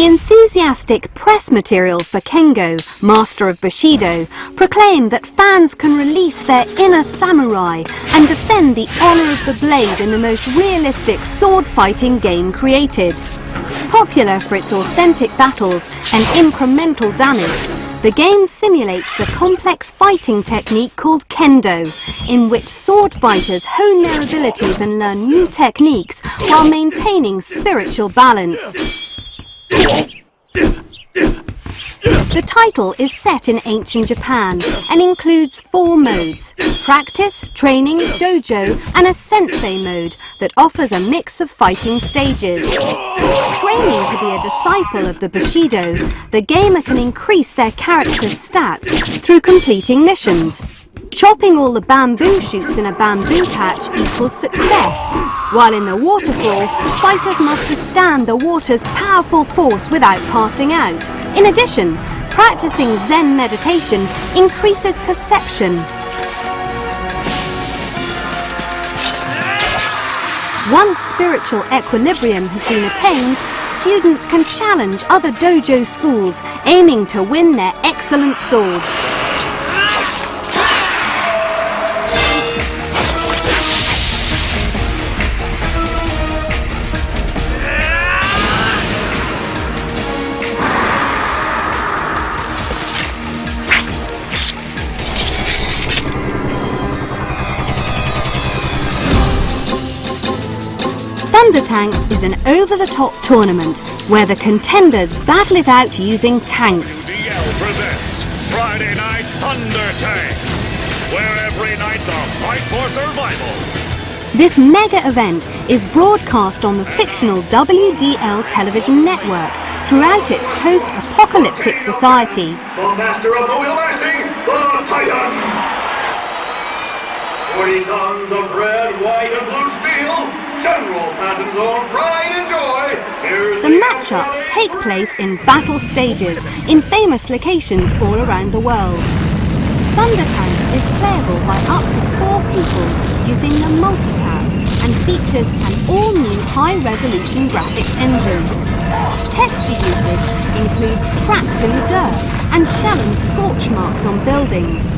The enthusiastic press material for Kengo, master of Bushido, proclaimed that fans can release their inner samurai and defend the honor of the blade in the most realistic sword-fighting game created. Popular for its authentic battles and incremental damage, the game simulates the complex fighting technique called Kendo, in which sword fighters hone their abilities and learn new techniques while maintaining spiritual balance. The title is set in ancient Japan and includes 4 modes: practice, training, dojo and a sensei mode that offers a mix of fighting stages. Training to be a disciple of the Bushido, the gamer can increase their character's stats through completing missions. Chopping all the bamboo shoots in a bamboo patch equals success, while in the waterfall, fighters must withstand the water's powerful force without passing out. In addition, practicing Zen meditation increases perception. Once spiritual equilibrium has been attained, students can challenge other dojo schools aiming to win their excellent swords. Thunder Tanks is an over-the-top tournament where the contenders battle it out using tanks. DL presents Friday Night Thunder Tanks, where every night's a fight for survival. This mega event is broadcast on the fictional WDL television network throughout its post-apocalyptic society. The master of the wheel lasting, the Titan! 40 tons of red, white, and blue steel. General Patton's own pride and joy. Here's The matchups take place in battle stages in famous locations all around the world. Thunder Tanks is playable by up to 4 people using the multi-tap and features an all-new high-resolution graphics engine. Texture usage includes tracks in the dirt and shell and scorch marks on buildings.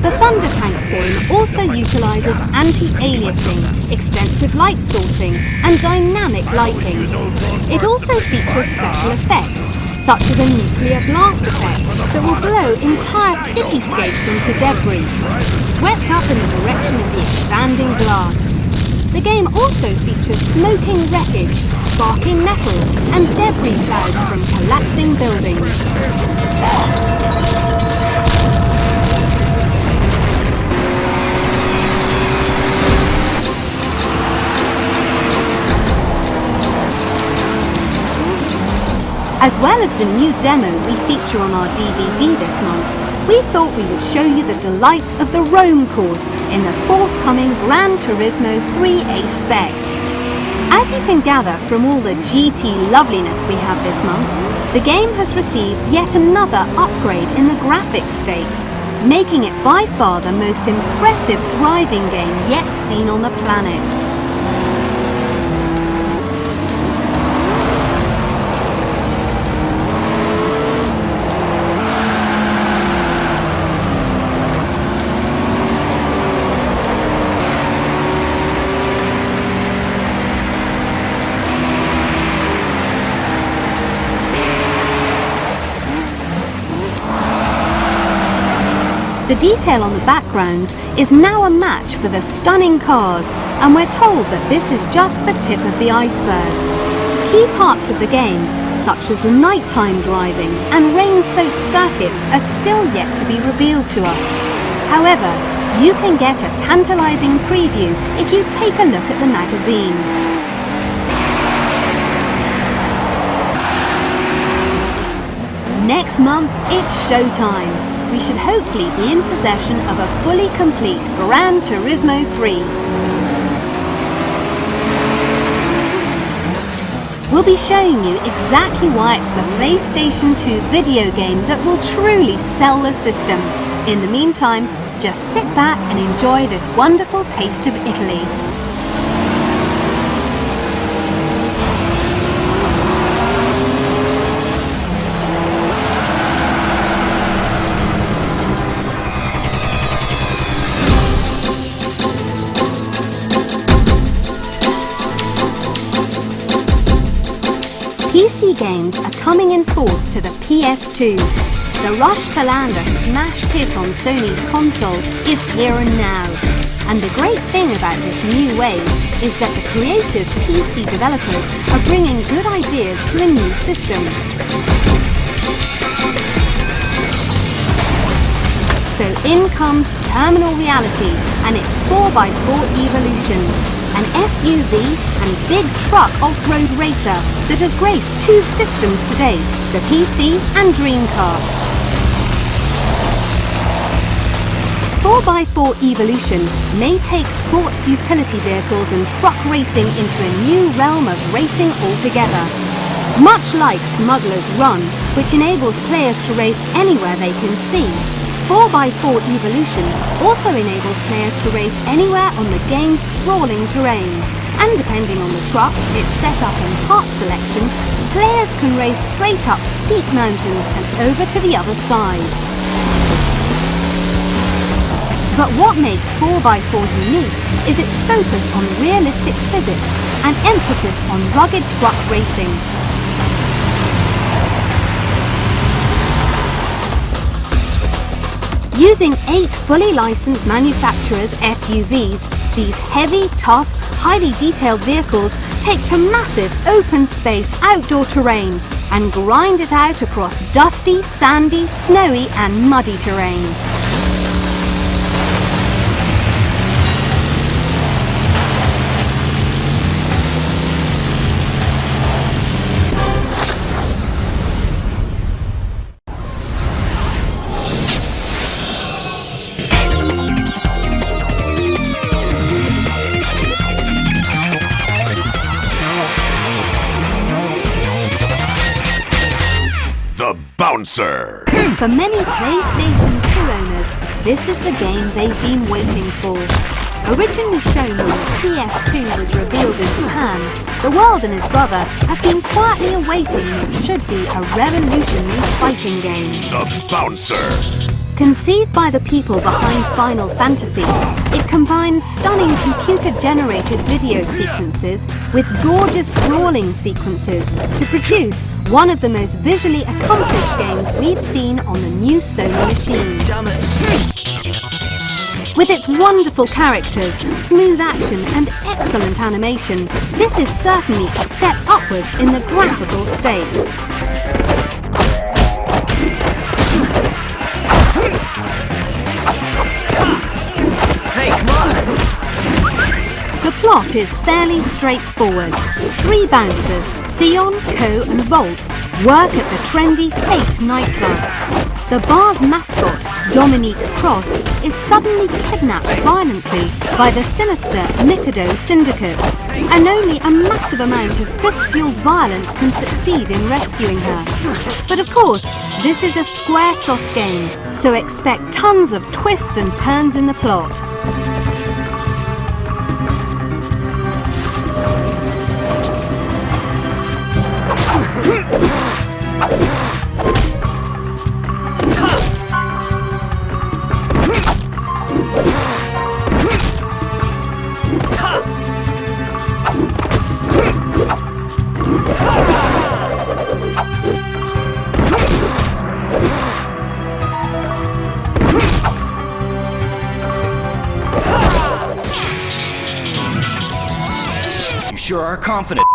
The Thunder Tanks game also utilises anti-aliasing, extensive light sourcing and dynamic lighting. It also features special effects, such as a nuclear blast effect that will blow entire cityscapes into debris, swept up in the direction of the expanding blast. The game also features smoking wreckage, sparking metal and debris clouds from collapsing buildings. As well as the new demo we feature on our DVD this month, we thought we would show you the delights of the Rome course in the forthcoming Gran Turismo 3A spec. As you can gather from all the GT loveliness we have this month, the game has received yet another upgrade in the graphics stakes, making it by far the most impressive driving game yet seen on the planet. The detail on the backgrounds is now a match for the stunning cars, and we're told that this is just the tip of the iceberg. Key parts of the game, such as the nighttime driving and rain-soaked circuits, are still yet to be revealed to us. However, you can get a tantalizing preview if you take a look at the magazine. Next month, it's showtime. We should hopefully be in possession of a fully complete Gran Turismo 3. We'll be showing you exactly why it's the PlayStation 2 video game that will truly sell the system. In the meantime, just sit back and enjoy this wonderful taste of Italy. Wii games are coming in force to the PS2. The rush to land a smash hit on Sony's console is here and now. And the great thing about this new wave is that the creative PC developers are bringing good ideas to a new system. So in comes Terminal Reality and its 4x4 Evolution, an SUV and big truck off-road racer that has graced two systems to date, the PC and Dreamcast. 4x4 Evolution may take sports utility vehicles and truck racing into a new realm of racing altogether. Much like Smuggler's Run, which enables players to race anywhere they can see, 4x4 Evolution also enables players to race anywhere on the game's sprawling terrain. And depending on the truck, its setup and part selection, players can race straight up steep mountains and over to the other side. But what makes 4x4 unique is its focus on realistic physics and emphasis on rugged truck racing. Using 8 fully licensed manufacturers' SUVs, these heavy, tough, highly detailed vehicles take to massive open space outdoor terrain and grind it out across dusty, sandy, snowy and muddy terrain. The Bouncer! For many PlayStation 2 owners, this is the game they've been waiting for. Originally shown when the PS2 was revealed in Japan, the World and his brother have been quietly awaiting what should be a revolutionary fighting game. The Bouncer! Conceived by the people behind Final Fantasy, it combines stunning computer-generated video sequences with gorgeous brawling sequences to produce one of the most visually accomplished games we've seen on the new Sony machine. With its wonderful characters, smooth action and excellent animation, this is certainly a step upwards in the graphical stakes. Hey, come on! The plot is fairly straightforward. 3 bouncers, Sion, Ko and Volt, work at the trendy Fate nightclub. The bar's mascot, Dominique Cross, is suddenly kidnapped violently by the sinister Mikado Syndicate, and only a massive amount of fist-fueled violence can succeed in rescuing her. But of course, this is a Squaresoft game, so expect tons of twists and turns in the plot. You sure are confident.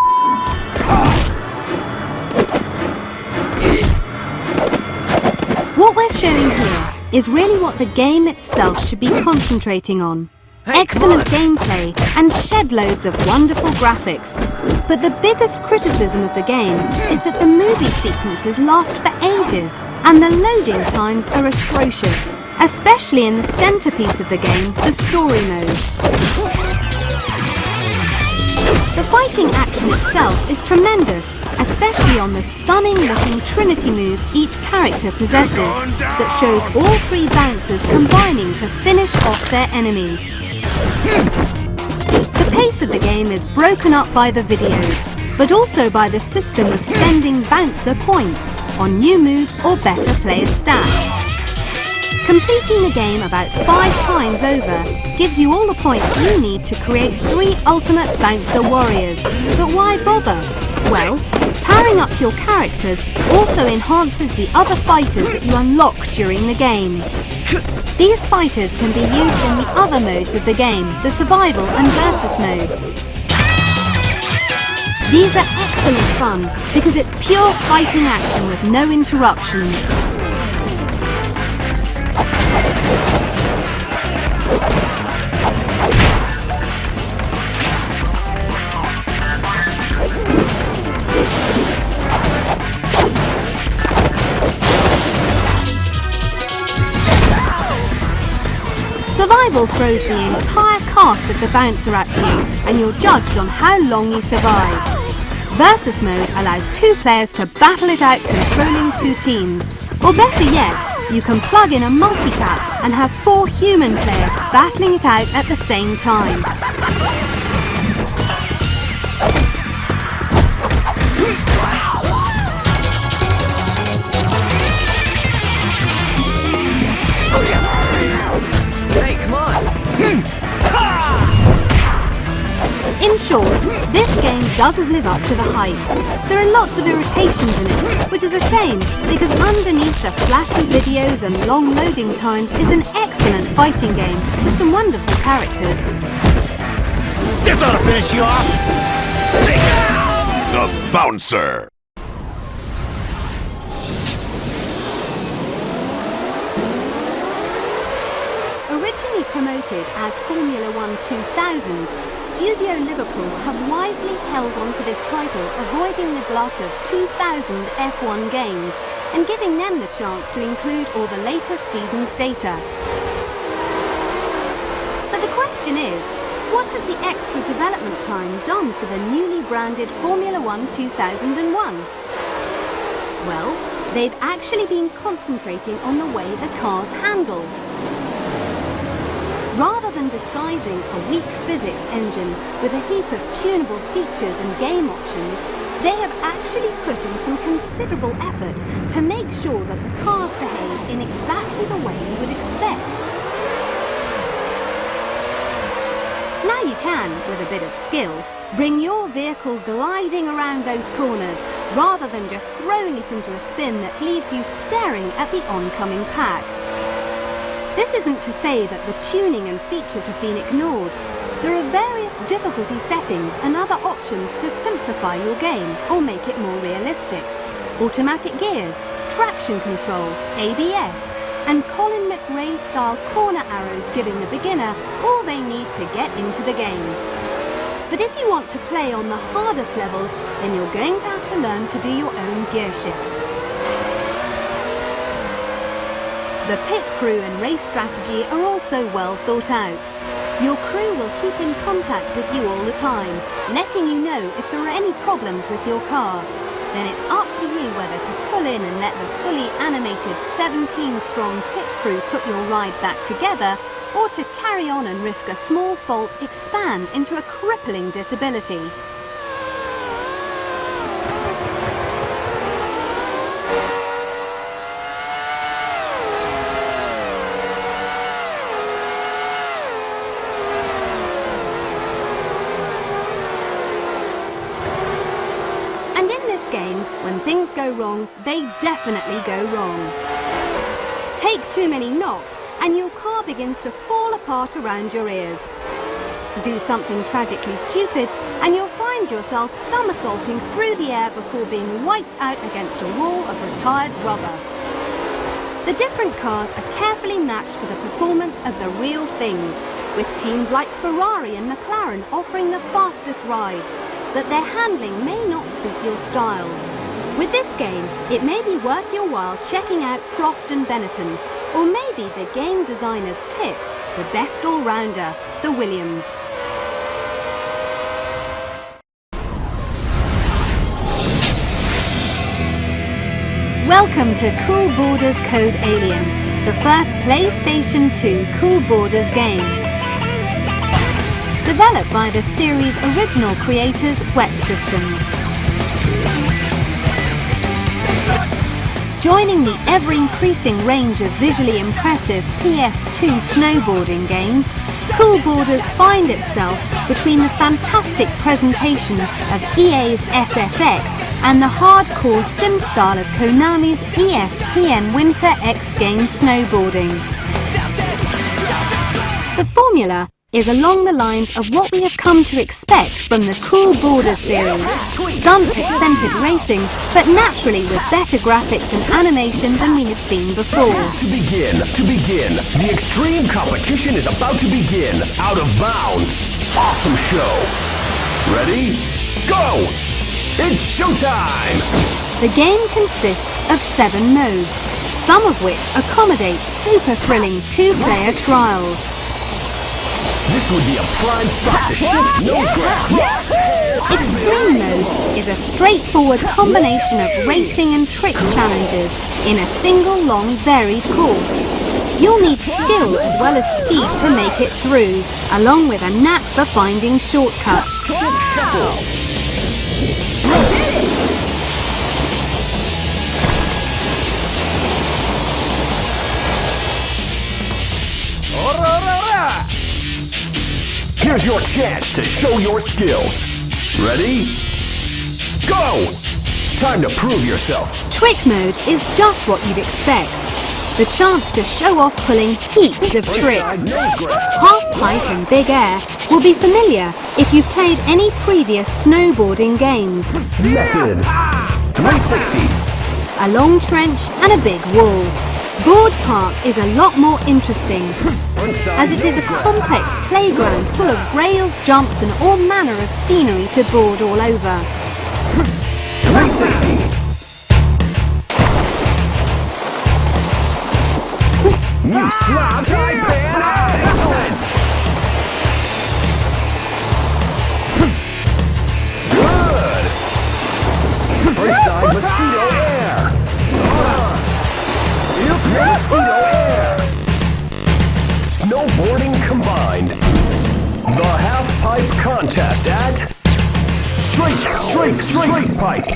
What we're showing here is really what the game itself should be concentrating on. Hey, Excellent come gameplay and shed loads of wonderful graphics. But the biggest criticism of the game is that the movie sequences last for ages and the loading times are atrocious, especially in the centerpiece of the game, the story mode. The fighting action itself is tremendous, especially on the stunning-looking Trinity moves each character possesses, that shows all 3 bouncers combining to finish off their enemies. The pace of the game is broken up by the videos, but also by the system of spending bouncer points on new moves or better player stats. Completing the game about 5 times over gives you all the points you need to create 3 ultimate bouncer warriors. But why bother? Well, powering Powering up your characters also enhances the other fighters that you unlock during the game. These fighters can be used in the other modes of the game, the survival and versus modes. These are excellent fun because it's pure fighting action with no interruptions. Survival throws the entire cast of the bouncer at you, and you're judged on how long you survive. Versus mode allows 2 players to battle it out controlling 2 teams. Or better yet, you can plug in a multi-tap and have 4 human players battling it out at the same time. Hey, come on! In short, this game doesn't live up to the hype. There are lots of irritations in it, which is a shame, because underneath the flashy videos and long loading times is an excellent fighting game with some wonderful characters. This ought to finish you off. The Bouncer. Originally promoted as Formula 1 2000, Studio Liverpool have wisely held on to this title, avoiding the glut of 2000 F1 games and giving them the chance to include all the latest season's data. But the question is, what has the extra development time done for the newly branded Formula 1 2001? Well, they've actually been concentrating on the way the cars handle. Rather than disguising a weak physics engine with a heap of tunable features and game options, they have actually put in some considerable effort to make sure that the cars behave in exactly the way you would expect. Now you can, with a bit of skill, bring your vehicle gliding around those corners rather than just throwing it into a spin that leaves you staring at the oncoming pack. This isn't to say that the tuning and features have been ignored. There are various difficulty settings and other options to simplify your game or make it more realistic. Automatic gears, traction control, ABS, and Colin McRae-style corner arrows giving the beginner all they need to get into the game. But if you want to play on the hardest levels, then you're going to have to learn to do your own gear shifts. The pit crew and race strategy are also well thought out. Your crew will keep in contact with you all the time, letting you know if there are any problems with your car. Then it's up to you whether to pull in and let the fully animated 17-strong pit crew put your ride back together, or to carry on and risk a small fault expand into a crippling disability. When things go wrong, they definitely go wrong. Take too many knocks and your car begins to fall apart around your ears. Do something tragically stupid and you'll find yourself somersaulting through the air before being wiped out against a wall of retired rubber. The different cars are carefully matched to the performance of the real things, with teams like Ferrari and McLaren offering the fastest rides, but their handling may not suit your style. With this game, it may be worth your while checking out Prost and Benetton, or maybe the game designer's tip, the best all-rounder, the Williams. Welcome to Cool Borders Code Alien, the first PlayStation 2 Cool Borders game. Developed by the series' original creators, Web Systems. Joining the ever-increasing range of visually impressive PS2 snowboarding games, Cool Borders finds itself between the fantastic presentation of EA's SSX and the hardcore sim style of Konami's ESPN Winter X Games snowboarding. The formula is along the lines of what we have come to expect from the Cool Border series, stunt-accented racing, but naturally with better graphics and animation than we have seen before. To begin, the extreme competition is about to begin. Out of bounds, awesome show. Ready? Go! It's showtime! The game consists of 7 modes, some of which accommodate super thrilling 2-player trials. This would be a prime spot to shift nose grab. Extreme mode is a straightforward combination of racing and trick challenges in a single long varied course. You'll need skill as well as speed to make it through, along with a knack for finding shortcuts. Here's your chance to show your skills. Ready? Go! Time to prove yourself. Trick mode is just what you'd expect. The chance to show off pulling heaps of tricks. Half pipe and big air will be familiar if you've played any previous snowboarding games. Method 360. A long trench and a big wall. Board Park is a lot more interesting, as it is a complex playground full of rails, jumps and all manner of scenery to board all over. 360. You slouch, I ban. Excellent. Good. Freestyle mosquito air. Mosquito air. Snowboarding combined. The half pipe contest at straight pipe.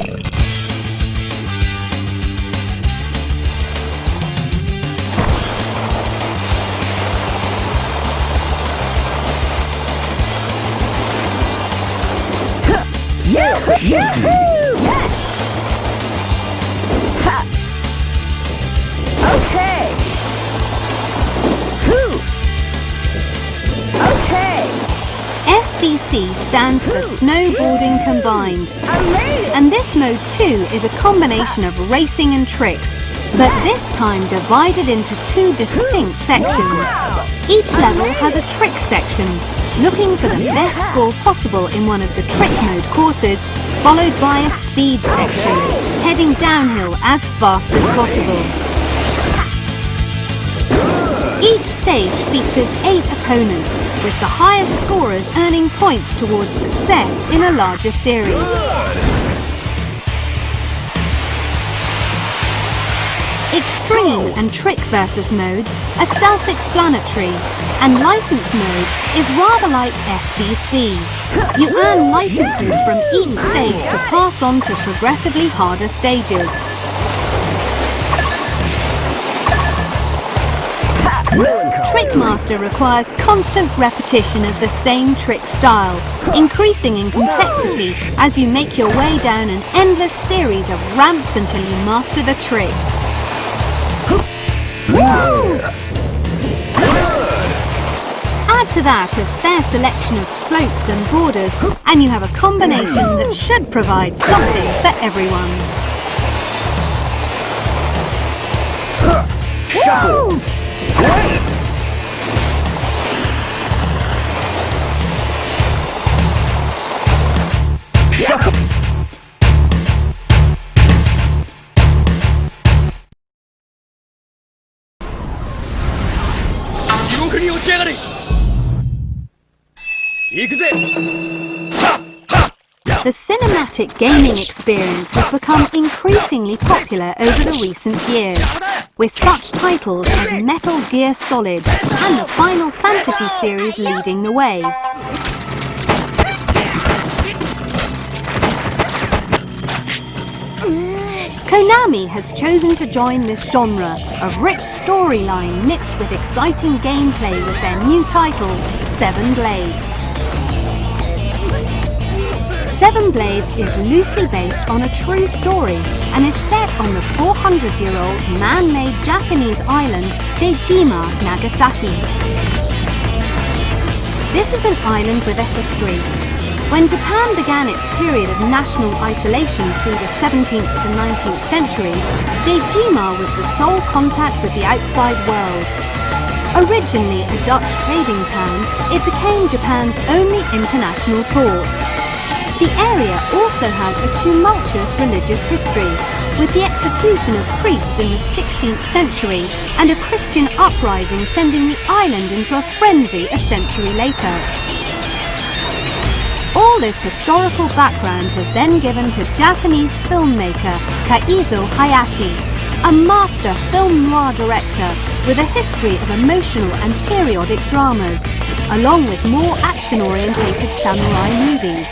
Okay. Okay. SBC stands for Snowboarding Combined. And this mode too is a combination of racing and tricks, but this time divided into 2 distinct sections. Each level has a trick section, looking for the best score possible in one of the trick mode courses, followed by a speed section, heading downhill as fast as possible. Each stage features 8 opponents, with the highest scorers earning points towards success in a larger series. Extreme and Trick versus modes are self-explanatory, and License mode is rather like SBC. You earn licenses from each stage to pass on to progressively harder stages. Trickmaster requires constant repetition of the same trick style, increasing in complexity as you make your way down an endless series of ramps until you master the trick. Add to that a fair selection of slopes and borders, and you have a combination that should provide something for everyone. The cinematic gaming experience has become increasingly popular over the recent years, with such titles as Metal Gear Solid and the Final Fantasy series leading the way. Konami has chosen to join this genre, a rich storyline mixed with exciting gameplay with their new title, 7 Blades. Seven Blades is loosely based on a true story and is set on the 400-year-old man-made Japanese island Dejima, Nagasaki. This is an island with a history. When Japan began its period of national isolation through the 17th to 19th century, Dejima was the sole contact with the outside world. Originally a Dutch trading town, it became Japan's only international port. The area also has a tumultuous religious history, with the execution of priests in the 16th century and a Christian uprising sending the island into a frenzy a century later. All this historical background was then given to Japanese filmmaker Kaizo Hayashi, a master film noir director with a history of emotional and periodic dramas, along with more action-orientated samurai movies.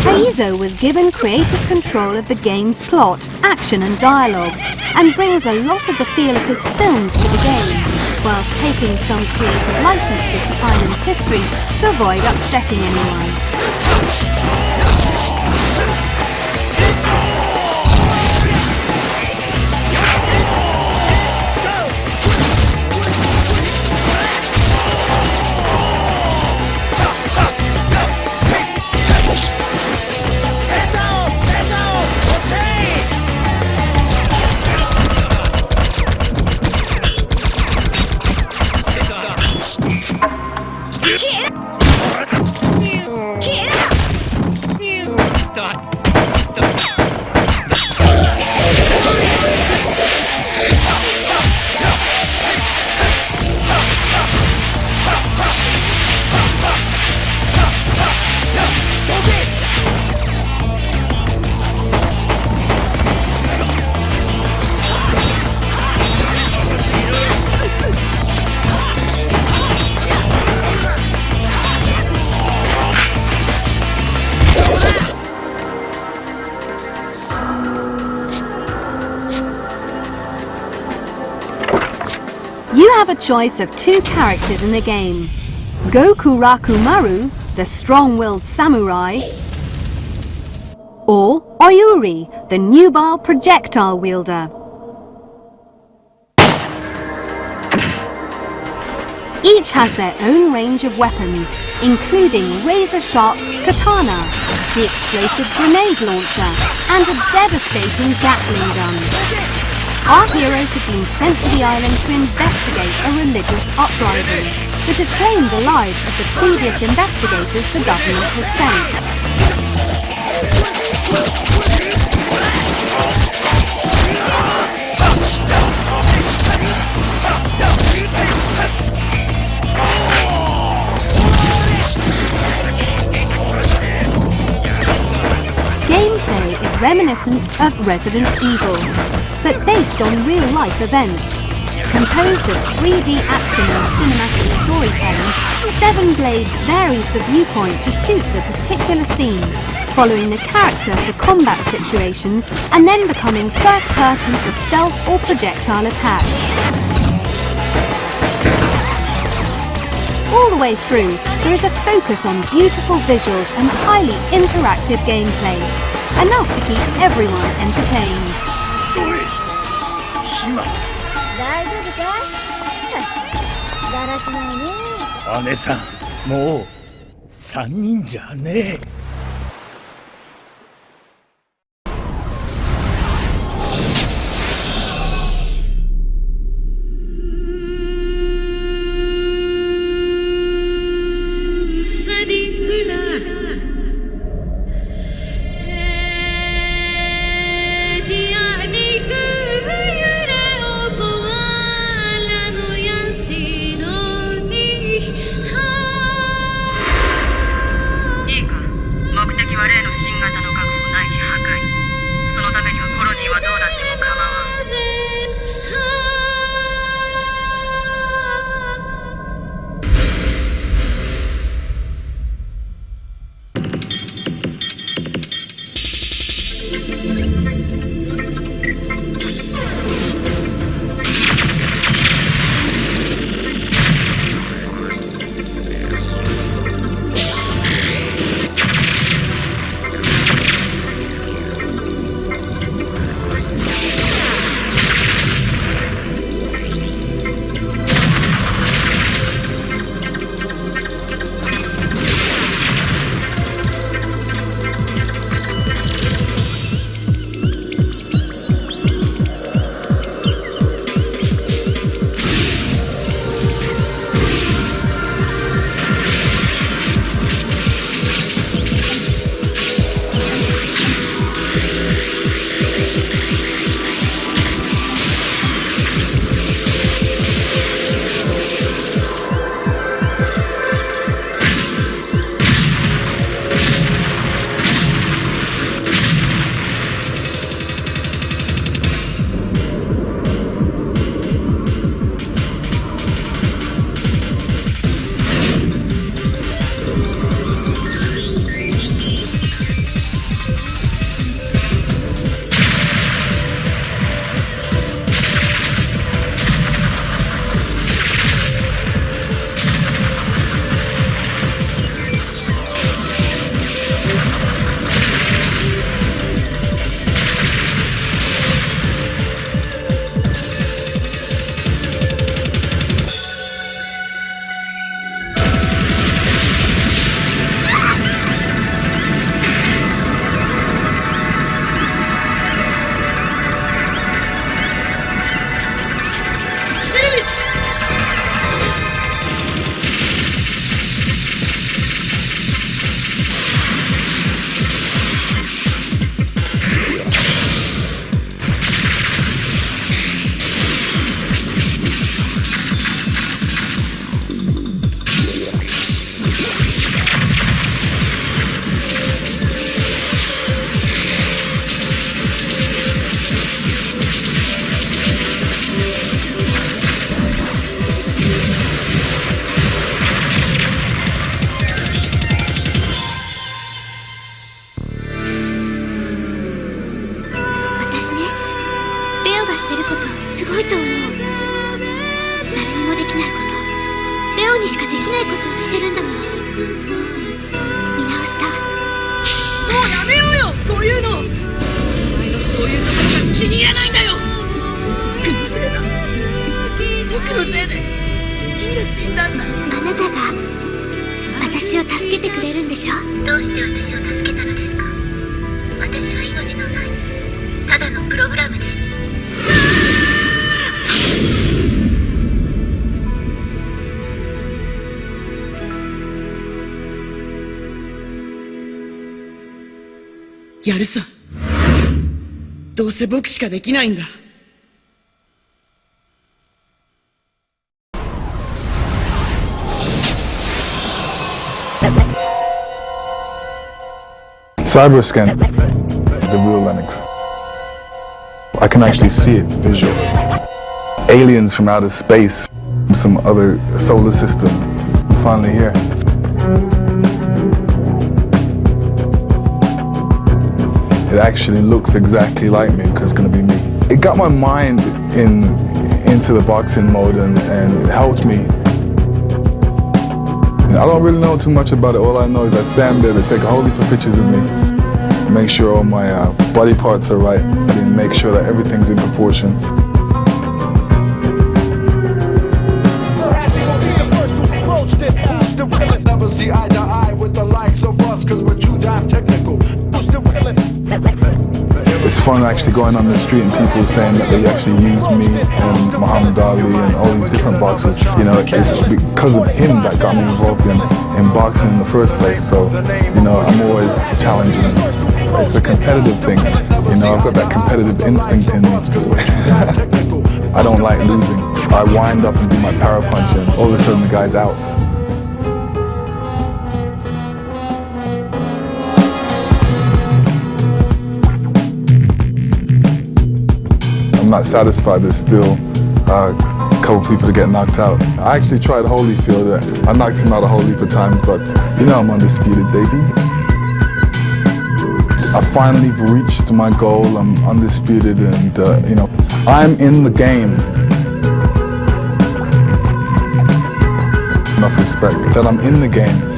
Kaizo was given creative control of the game's plot, action and dialogue, and brings a lot of the feel of his films to the game, whilst taking some creative license with the island's history to avoid upsetting anyone. You have a choice of two characters in the game: Gokuraku-maru, the strong-willed samurai, or Oyuri, the nubile projectile wielder. Each has their own range of weapons, including razor-sharp katana, the explosive grenade launcher, and a devastating Gatling gun. Our heroes have been sent to the island to investigate a religious uprising that has claimed the lives of the previous investigators the government has sent. Gameplay is reminiscent of Resident Evil, but based on real-life events. Composed of 3D action and cinematic storytelling, Seven Blades varies the viewpoint to suit the particular scene, following the character for combat situations and then becoming first person for stealth or projectile attacks. All the way through, there is a focus on beautiful visuals and highly interactive gameplay, enough to keep everyone entertained. 大丈夫かい？だらしないね。姉さん、もう3人じゃねえ。にしかできないことをしてるんだもの。見直した。もうやめようよ、こういうの。お前のそういうところが気に入らないんだよ。僕のせいだ。僕のせいでみんな死んだんだ。あなたが私を助けてくれるんでしょ。どうして私を助けたのですか。私は命のないただのプログラムです。やるさ。どうせ僕しかできないんだ。Cyberscan, the real Lennox. I can actually see it visually. Aliens from outer space, from some other solar system, finally here. It actually looks exactly like me because it's going to be me. It got my mind into the boxing mode and it helped me. I don't really know too much about it. All I know is I stand there, they take a whole heap of pictures of me, make sure all my body parts are right, and make sure that everything's in proportion. Never see eye to eye with the likes of us, cause we're too damn technical. It's fun actually going on the street and people saying that they actually use me and Muhammad Ali and all these different boxers. You know, it's because of him that got me involved in boxing in the first place. So, you know, I'm always challenging. It's a competitive thing. You know, I've got that competitive instinct in me. I don't like losing. I wind up and do my power punch and all of a sudden the guy's out. I'm not satisfied. There's still a couple people to get knocked out. I actually tried Holyfield. I knocked him out a whole heap of times, but you know I'm undisputed, baby. I finally reached my goal. I'm undisputed, and you know, I'm in the game. Enough respect that I'm in the game.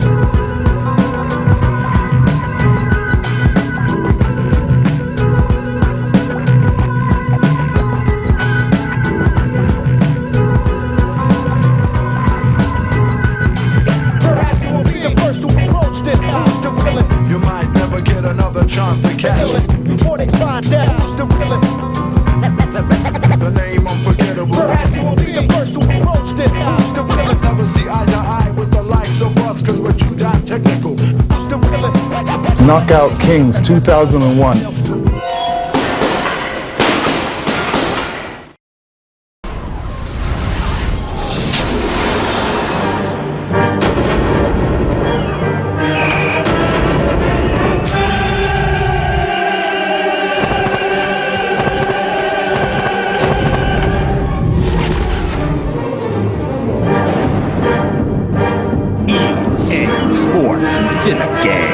You might never get another chance to catch it before they find out who's the realest. The name unforgettable. Perhaps you will be the first to approach this. Who's the realest? Never see eye to eye with the likes of us, cause we're too damn technical. Who's the realest? Knockout Kings 2001. Sports Dinner Game.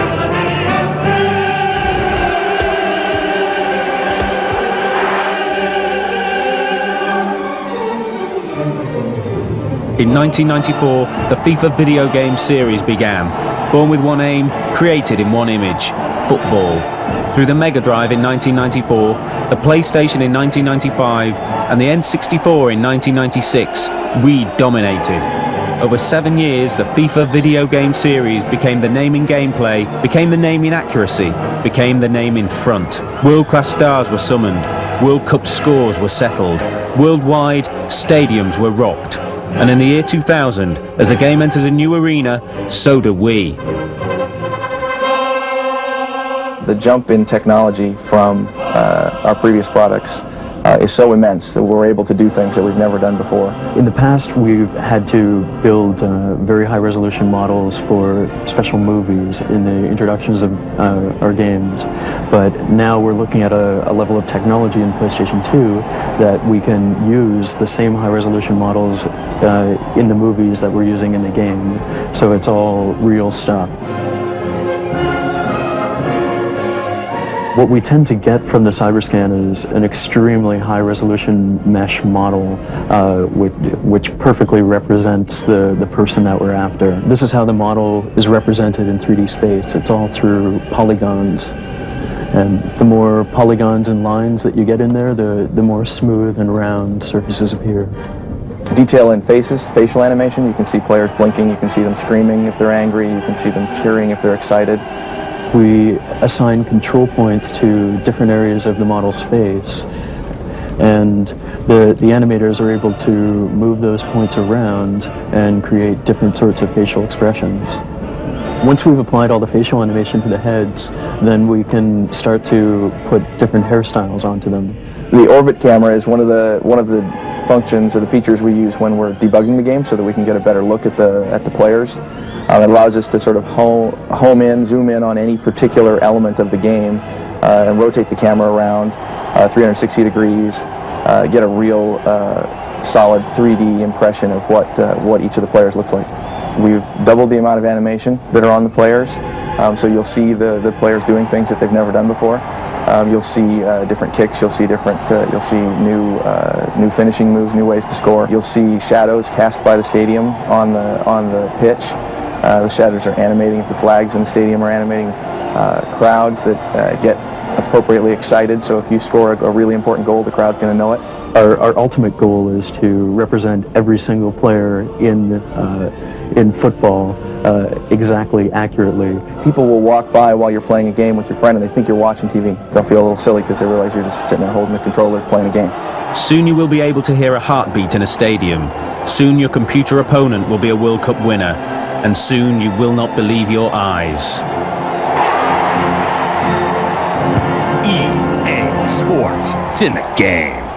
In 1994, the FIFA video game series began, born with one aim, created in one image, football. Through the Mega Drive in 1994, the PlayStation in 1995, and the N64 in 1996, we dominated. Over 7 years, the FIFA video game series became the name in gameplay, became the name in accuracy, became the name in front. World-class stars were summoned, World Cup scores were settled, worldwide, stadiums were rocked. And in the year 2000, as the game enters a new arena, so do we. The jump in technology from our previous products is so immense that we're able to do things that we've never done before. In the past, we've had to build very high-resolution models for special movies in the introductions of our games, but now we're looking at a level of technology in PlayStation 2 that we can use the same high-resolution models in the movies that we're using in the game, so it's all real stuff. What we tend to get from the cyberscan is an extremely high-resolution mesh model, which perfectly represents the person that we're after. This is how the model is represented in 3D space. It's all through polygons. And the more polygons and lines that you get in there, the more smooth and round surfaces appear. Detail in faces, facial animation. You can see players blinking, you can see them screaming if they're angry, you can see them cheering if they're excited. We assign control points to different areas of the model's face, and the animators are able to move those points around and create different sorts of facial expressions. Once we've applied all the facial animation to the heads, then we can start to put different hairstyles onto them. The orbit camera is one of the functions or the features we use when we're debugging the game, so that we can get a better look at the players. It allows us to sort of zoom in on any particular element of the game, and rotate the camera around 360 degrees, get a real solid 3D impression of what each of the players looks like. We've doubled the amount of animation that are on the players, so you'll see the players doing things that they've never done before. You'll see different kicks. You'll see new finishing moves, new ways to score. You'll see shadows cast by the stadium on the pitch. The shadows are animating. The flags in the stadium are animating crowds that get appropriately excited. So if you score a really important goal, the crowd's going to know it. Our ultimate goal is to represent every single player in football exactly accurately. People will walk by while you're playing a game with your friend and they think you're watching TV. They'll feel a little silly because they realize you're just sitting there holding the controller playing a game. Soon you will be able to hear a heartbeat in a stadium. Soon your computer opponent will be a World Cup winner. And soon you will not believe your eyes. EA Sports, it's in the game.